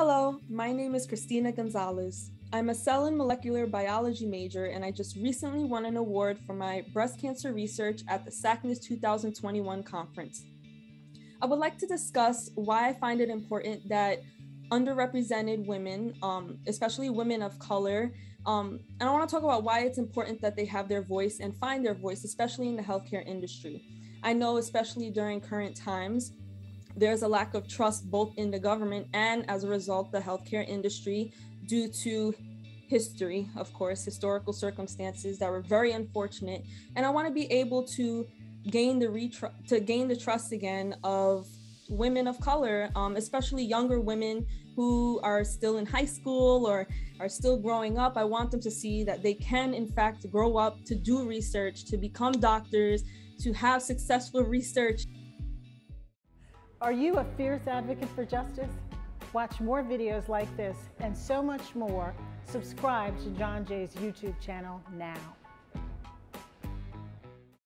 Hello, my name is Christina Gonzalez. I'm a cell and molecular biology major, and I just recently won an award for my breast cancer research at the SACNAS 2021 conference. I would like to discuss why I find it important that underrepresented women, especially women of color, and I want to talk about why it's important that they have their voice and find their voice, especially in the healthcare industry. I know, especially during current times, there's a lack of trust both in the government and, as a result, the healthcare industry due to history, of course, historical circumstances that were very unfortunate. And I want to be able to gain the trust again of women of color, especially younger women who are still in high school or are still growing up. I want them to see that they can, in fact, grow up to do research, to become doctors, to have successful research. Are you a fierce advocate for justice? Watch more videos like this and so much more. Subscribe to John Jay's YouTube channel now.